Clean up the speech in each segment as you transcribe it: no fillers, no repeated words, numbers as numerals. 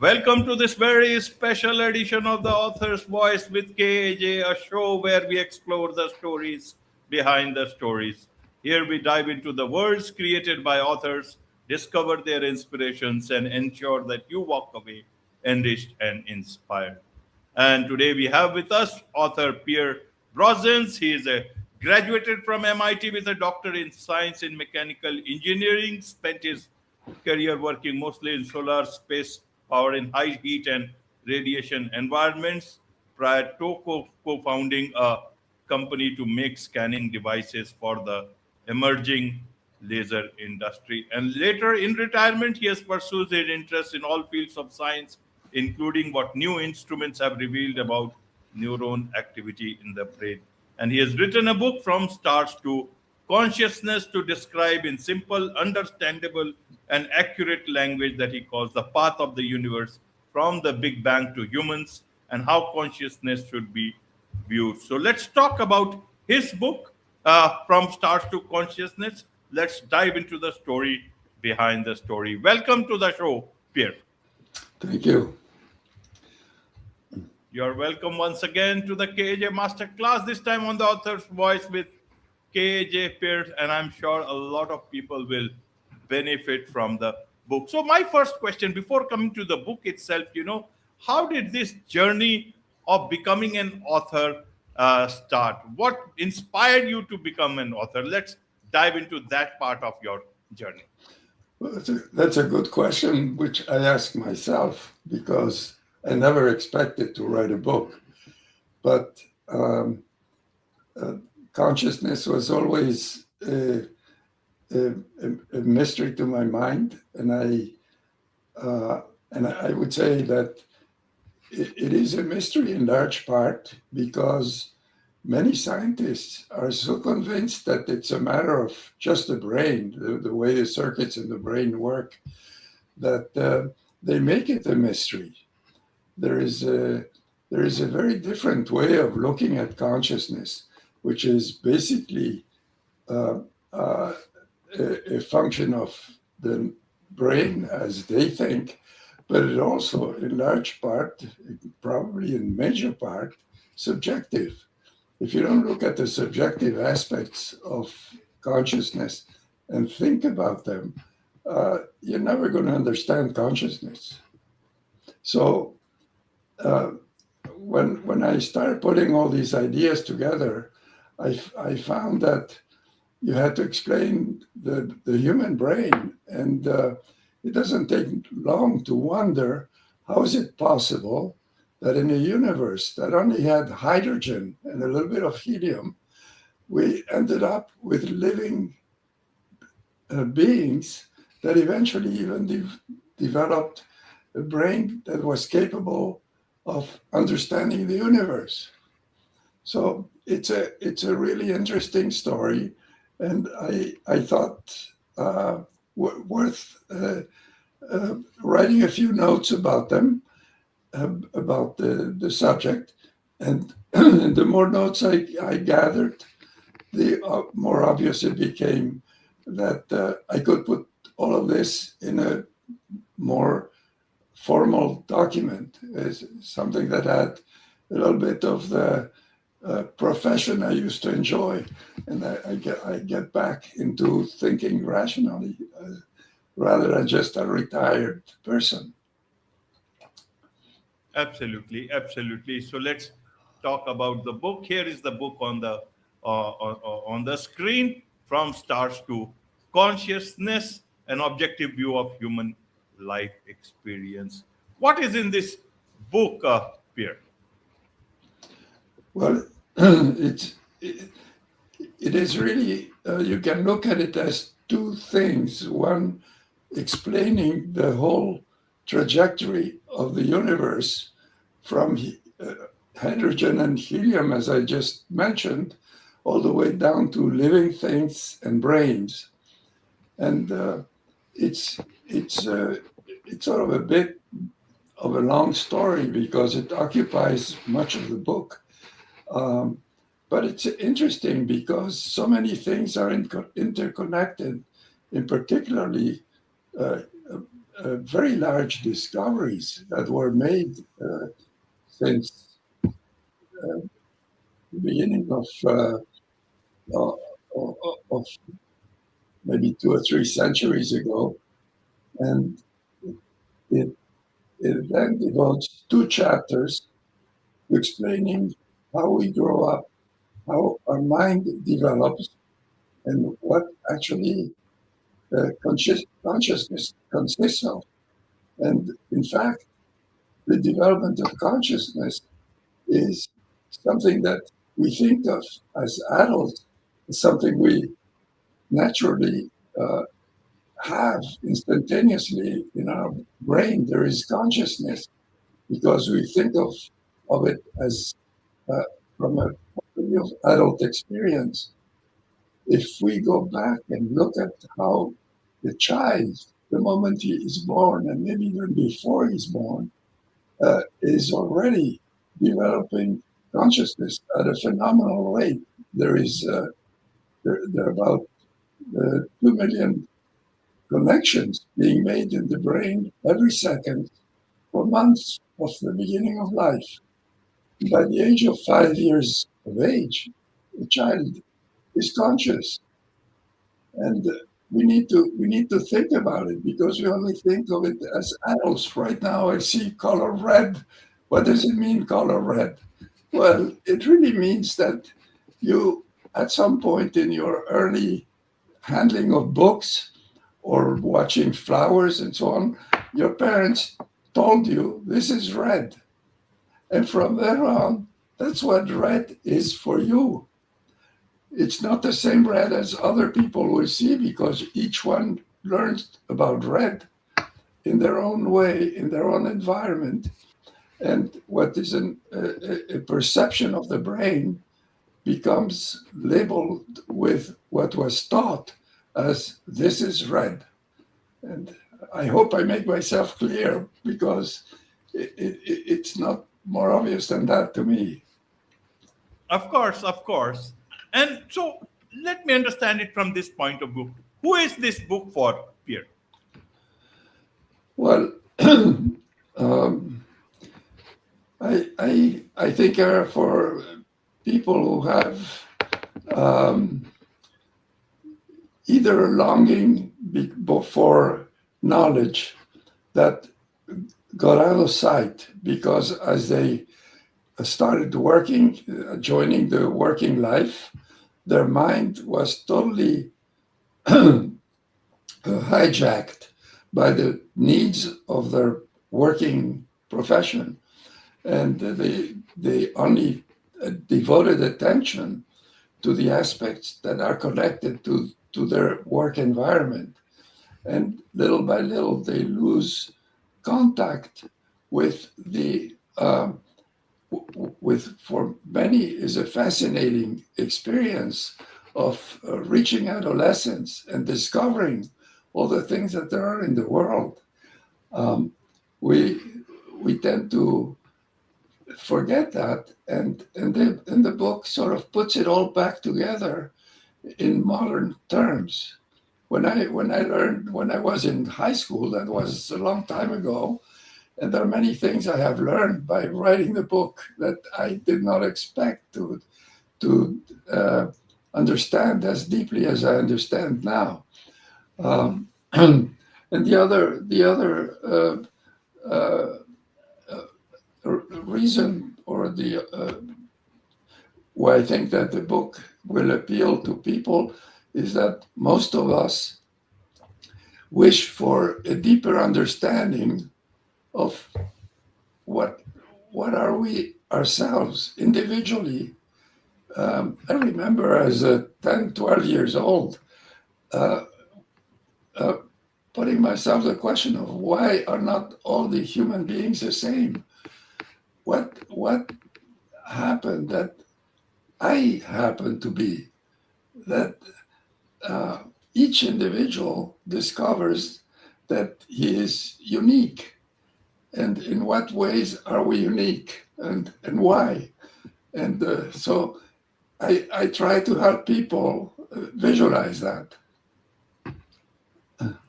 Welcome to this very special edition of the Author's Voice with KAJ, a show where we explore the stories behind the stories. Here we dive into the worlds created by authors, discover their inspirations, and ensure that you walk away enriched and inspired. And today we have with us author Pierre Brosens. He is a graduated from MIT with a doctorate in science in mechanical engineering, spent his career working mostly in solar space power in high heat and radiation environments prior to co-founding a company to make scanning devices for the emerging laser industry. And later in retirement, he has pursued his interest in all fields of science, including what new instruments have revealed about neuron activity in the brain. And he has written a book, From Stars to Consciousness, to describe in simple, understandable, and accurate language that he calls the path of the universe from the Big Bang to humans and how consciousness should be viewed. So let's talk about his book, From Stars to Consciousness. Let's dive into the story behind the story. Welcome to the show, Pierre. Thank you. You're welcome once again to the KAJ Masterclass, this time on the Author's Voice with KAJ Pierce, and I'm sure a lot of people will benefit from the book. So, my first question before coming to the book itself, how did this journey of becoming an author start? What inspired you to become an author? Let's dive into that part of your journey. Well, that's a good question, which I ask myself because I never expected to write a book. But consciousness was always a mystery to my mind, and I would say that it is a mystery in large part because many scientists are so convinced that it's a matter of just the brain, the way the circuits in the brain work, that they make it a mystery. There is a very different way of looking at consciousness, which is basically a function of the brain as they think, but it also, in large part, probably in major part, subjective. If you don't look at the subjective aspects of consciousness and think about them, you're never going to understand consciousness. So when I started putting all these ideas together, I found that you had to explain the human brain, and it doesn't take long to wonder, how is it possible that in a universe that only had hydrogen and a little bit of helium, we ended up with living beings that eventually even developed a brain that was capable of understanding the universe. So it's a really interesting story, and I thought worth writing a few notes about them, about the subject. And the more notes I gathered, the more obvious it became that I could put all of this in a more formal document, as something that had a little bit of the profession I used to enjoy, and I get back into thinking rationally rather than just a retired person. Absolutely, absolutely. So let's talk about the book. Here is the book on the screen, From Stars to Consciousness, an objective view of human life experience. What is in this book, Pierre? Well, it is really, you can look at it as two things. One, explaining the whole trajectory of the universe from hydrogen and helium, as I just mentioned, all the way down to living things and brains. And it's sort of a bit of a long story because it occupies much of the book. But it's interesting because so many things are interconnected, in particularly very large discoveries that were made since the beginning of maybe 2 or 3 centuries ago, and it, it then devotes 2 chapters to explaining how we grow up, how our mind develops, and what actually consciousness consists of. And in fact, the development of consciousness is something that we think of as adults, as something we naturally have instantaneously in our brain. There is consciousness because we think of it as uh, from a point of view of adult experience. If we go back and look at how the child, the moment he is born, and maybe even before he's born, is already developing consciousness at a phenomenal rate. There are about 2 million connections being made in the brain every second for months of the beginning of life. By the age of 5 years of age, the child is conscious, and we need to think about it because we only think of it as adults. Right now, I see color red. What does it mean, color red? Well, it really means that you, at some point in your early handling of books or watching flowers and so on, your parents told you this is red. And from there on, that's what red is for you. It's not the same red as other people will see because each one learns about red in their own way, in their own environment. And what is a perception of the brain becomes labeled with what was taught as this is red. And I hope I make myself clear because it's not more obvious than that to me. Of course, of course. And so let me understand it from this point of view. Who is this book for, Pierre? Well, um, I think for people who have um, either a longing for knowledge that got out of sight because as they started working, joining the working life, their mind was totally hijacked by the needs of their working profession, and they only devoted attention to the aspects that are connected to their work environment, and little by little they lose contact with the with for many is a fascinating experience of reaching adolescence and discovering all the things that there are in the world. Um, we we tend to forget that, and the book sort of puts it all back together in modern terms. When I was in high school, that was a long time ago, and there are many things I have learned by writing the book that I did not expect to understand as deeply as I understand now. Um, and the other uh, reason or the why I think that the book will appeal to people is that most of us wish for a deeper understanding of what what are we ourselves individually. I remember as a 10, 12 years old, uh, uh, putting myself the question of why are not all the human beings the same? What happened that I happen to be? That uh, each individual discovers that he is unique. And in what ways are we unique and why? And so I try to help people visualize that.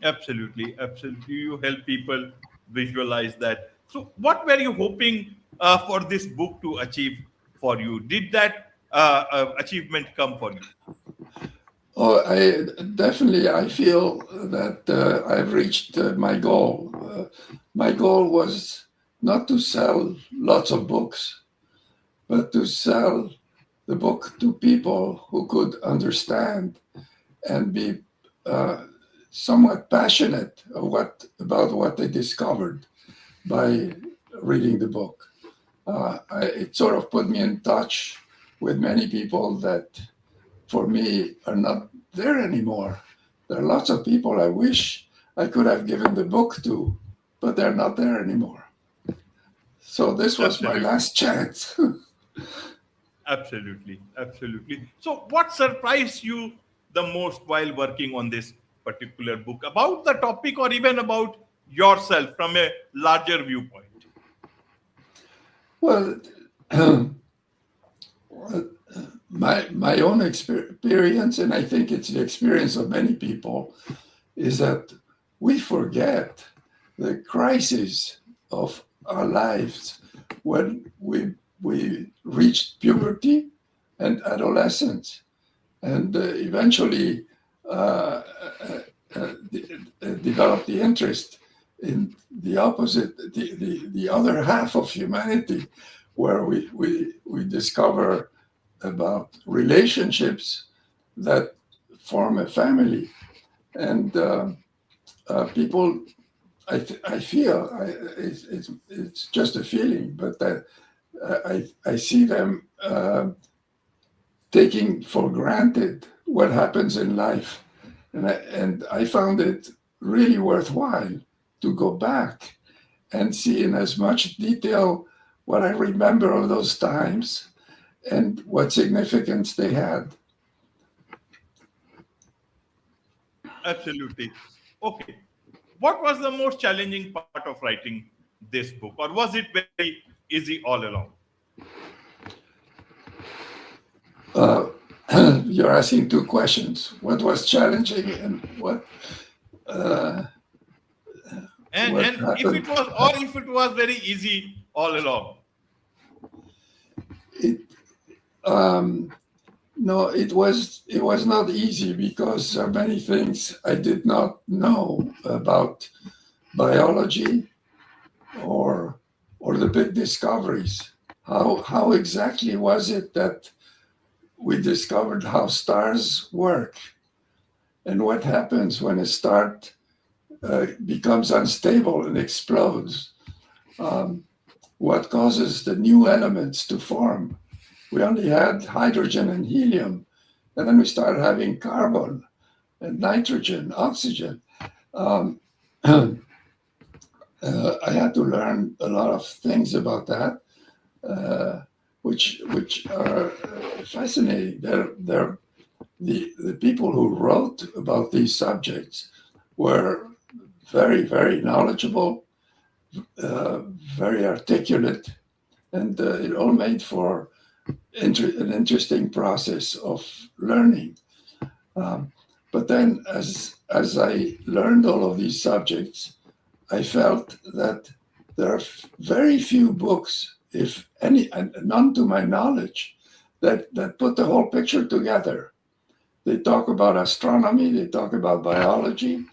Absolutely, absolutely. You help people visualize that. So, what were you hoping for this book to achieve for you? Did that achievement come for you? Oh, I feel that I've reached my goal. My goal was not to sell lots of books, but to sell the book to people who could understand and be uh, somewhat passionate about what they discovered by reading the book. It sort of put me in touch with many people that, for me, are not there anymore. There are lots of people I wish I could have given the book to, but they're not there anymore. So this was my Absolutely, last chance. absolutely, absolutely. So, what surprised you the most while working on this particular book about the topic or even about yourself from a larger viewpoint? Well, my own experience, and I think it's the experience of many people, is that we forget the crisis of our lives when we reached puberty and adolescence, and eventually uh, developed the interest in the opposite, the other half of humanity, where we discover about relationships that form a family. And people, I feel, it's just a feeling, but that I see them taking for granted what happens in life. And I found it really worthwhile to go back and see in as much detail what I remember of those times and what significance they had. Absolutely. Okay. What was the most challenging part of writing this book, or was it very easy all along? Uh, you're asking two questions. What was challenging and uh, what And if it happened? was, or if it was very easy all along. It, um, no, it was not easy because there are many things I did not know about biology or the big discoveries. How exactly was it that we discovered how stars work and what happens when a star becomes unstable and explodes? Um, what causes the new elements to form? We only had hydrogen and helium, and then we started having carbon and nitrogen, oxygen. Um, I had to learn a lot of things about that, uh, which are fascinating. The people who wrote about these subjects were very knowledgeable, very articulate, and it all made for an interesting process of learning. Um, but then, as I learned all of these subjects, I felt that there are very few books, if any, and none to my knowledge, that put the whole picture together. They talk about astronomy, they talk about biology,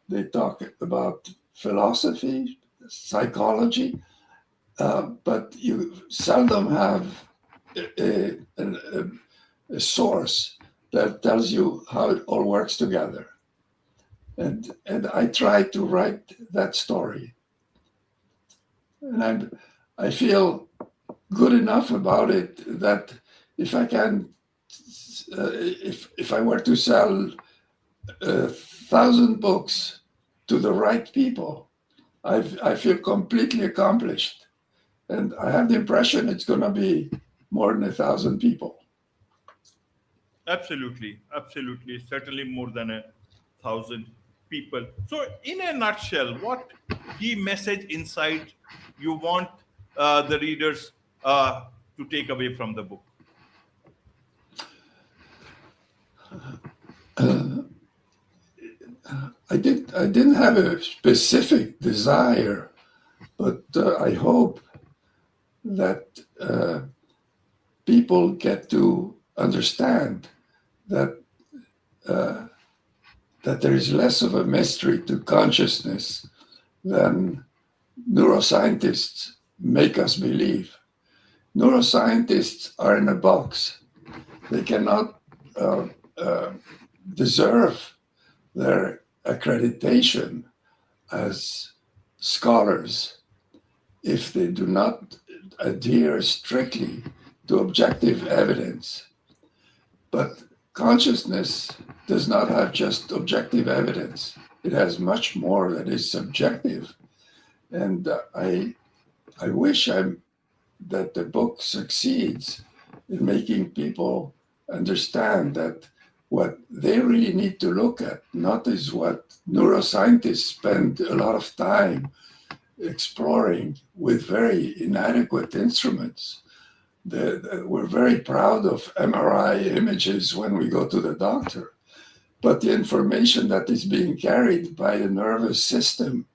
they talk about philosophy, psychology, but you seldom have a source that tells you how it all works together. And I try to write that story. And I feel good enough about it that if I can, if I were to sell 1,000 books to the right people, I feel completely accomplished. And I have the impression it's going to be more than 1,000 people. Absolutely, absolutely. Certainly more than 1,000 people. So, in a nutshell, what key message insight you want the readers to take away from the book? I didn't have a specific desire, but I hope that people get to understand that that there is less of a mystery to consciousness than neuroscientists make us believe. Neuroscientists are in a box. They cannot deserve their accreditation as scholars if they do not adhere strictly to objective evidence. But consciousness does not have just objective evidence. It has much more that is subjective. And I wish that the book succeeds in making people understand that what they really need to look at, not is what neuroscientists spend a lot of time exploring with very inadequate instruments. We're very proud of MRI images when we go to the doctor, but the information that is being carried by the nervous system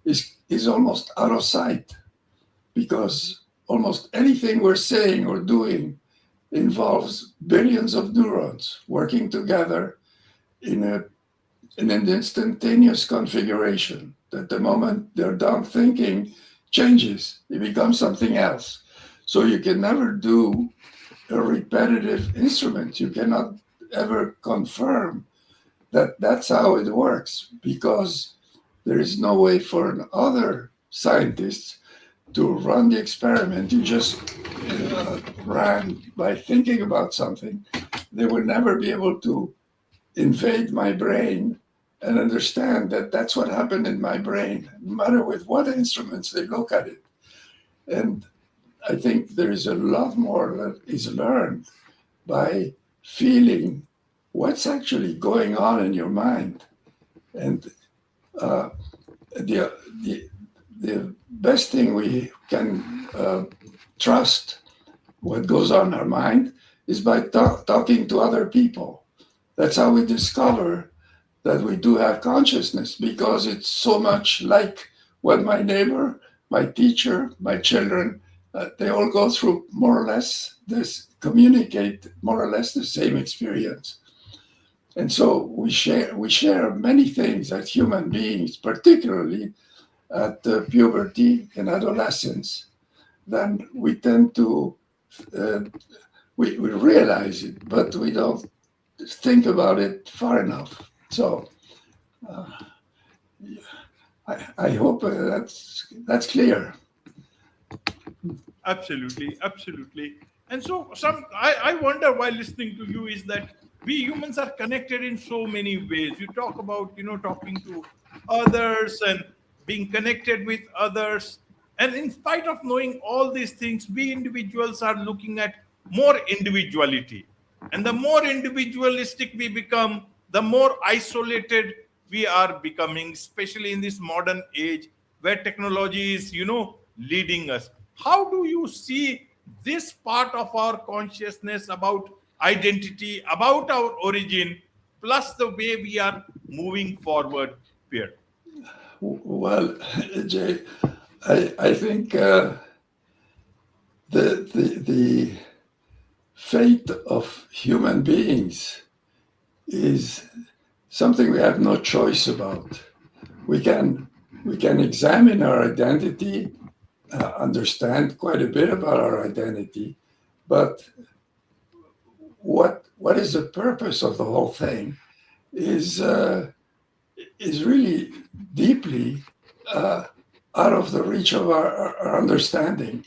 is almost out of sight, because almost anything we're saying or doing involves billions of neurons working together in an instantaneous configuration that the moment they're done thinking changes. It becomes something else. So you can never do a repetitive instrument. You cannot ever confirm that that's how it works, because there is no way for other scientists to run the experiment you just ran by thinking about something. They will never be able to invade my brain and understand that that's what happened in my brain, no matter with what instruments they look at it. And I think there is a lot more that is learned by feeling what's actually going on in your mind. And the best thing we can trust what goes on in our mind is by talking to other people. That's how we discover that we do have consciousness, because it's so much like what my neighbor, my teacher, my children, they all go through more or less this, communicate more or less the same experience. And so we share many things as human beings, particularly at puberty and adolescence. Then we tend to, we realize it, but we don't think about it far enough. So I hope that's clear. Absolutely, absolutely. And so I wonder while listening to you is that we humans are connected in so many ways. You talk about, talking to others and being connected with others. And in spite of knowing all these things, we individuals are looking at more individuality. And the more individualistic we become, the more isolated we are becoming, especially in this modern age where technology is, leading us. How do you see this part of our consciousness about identity, about our origin, plus the way we are moving forward, Pierre? Well, Jay, I think the fate of human beings is something we have no choice about. We can examine our identity, understand quite a bit about our identity, but what is the purpose of the whole thing is really deeply out of the reach of our understanding.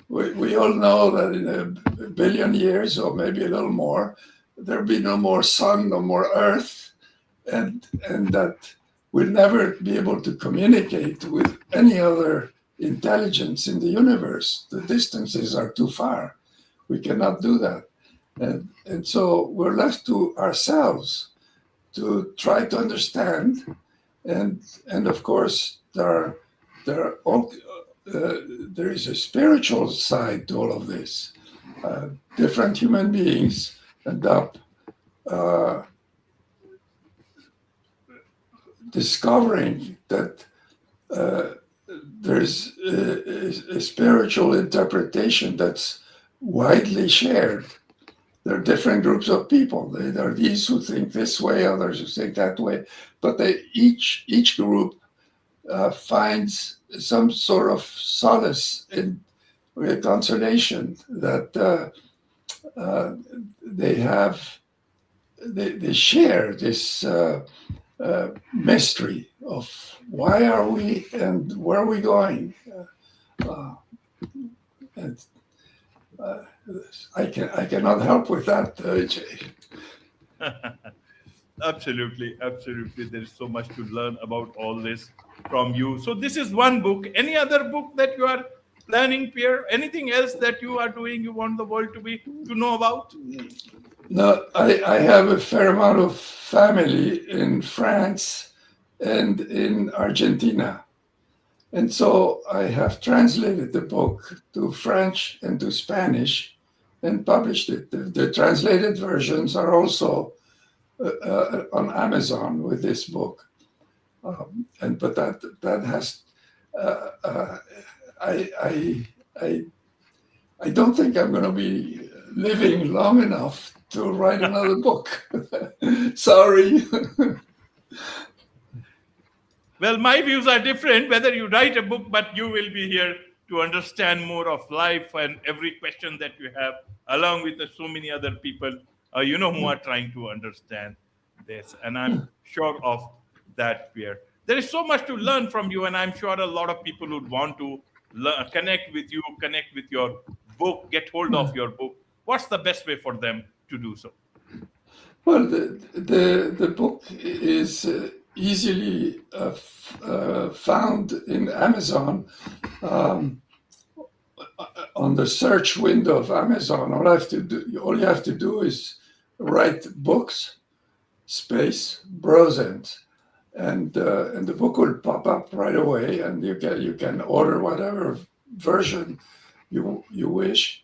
We all know that in a billion years, or maybe a little more, there'll be no more sun, no more earth, and that we'll never be able to communicate with any other intelligence in the universe. The distances are too far. We cannot do that. And so we're left to ourselves to try to understand. And of course, there is a spiritual side to all of this. Different human beings adopt discovering that there's a spiritual interpretation that's widely shared. There are different groups of people. There are these who think this way, others who think that way, but each group finds some sort of solace in consolation that they share this mystery of why are we and where are we going. And I cannot help with that, Jay. Absolutely, absolutely. There is so much to learn about all this from you. So this is one book. Any other book that you are planning, Pierre? Anything else that you are doing? You want the world to know about? No, I have a fair amount of family in France and in Argentina. And so I have translated the book to French and to Spanish and published it. The translated versions are also on Amazon with this book. But that has I don't think I'm going to be living long enough to write another book. Sorry. Well, my views are different. Whether you write a book, but you will be here to understand more of life and every question that you have, along with so many other people, who are trying to understand this. And I'm sure of that, Pierre. There is so much to learn from you, and I'm sure a lot of people would want to connect with you, connect with your book, get hold of your book. What's the best way for them to do so? Well, the book is easily found in Amazon. On the search window of Amazon, all you have to do is write books space Brosens, and the book will pop up right away, and you can order whatever version you wish.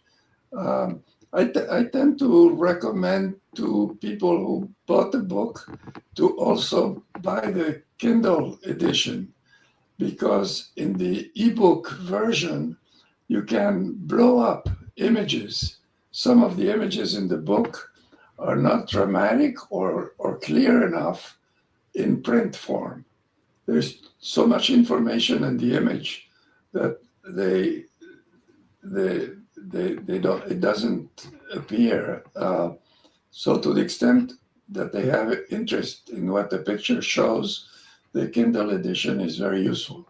I tend to recommend to people who bought the book to also buy the Kindle edition, because in the ebook version you can blow up images. Some of the images in the book are not dramatic or clear enough in print form. There's so much information in the image that they don't, it doesn't appear. So to the extent that they have interest in what the picture shows, the Kindle edition is very useful.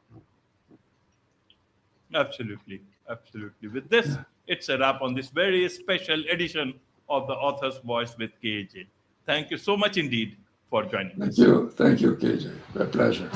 Absolutely. Absolutely. With this, it's a wrap on this very special edition of The Author's Voice with KAJ. Thank you so much indeed for joining us. Thank you, KJ. A pleasure.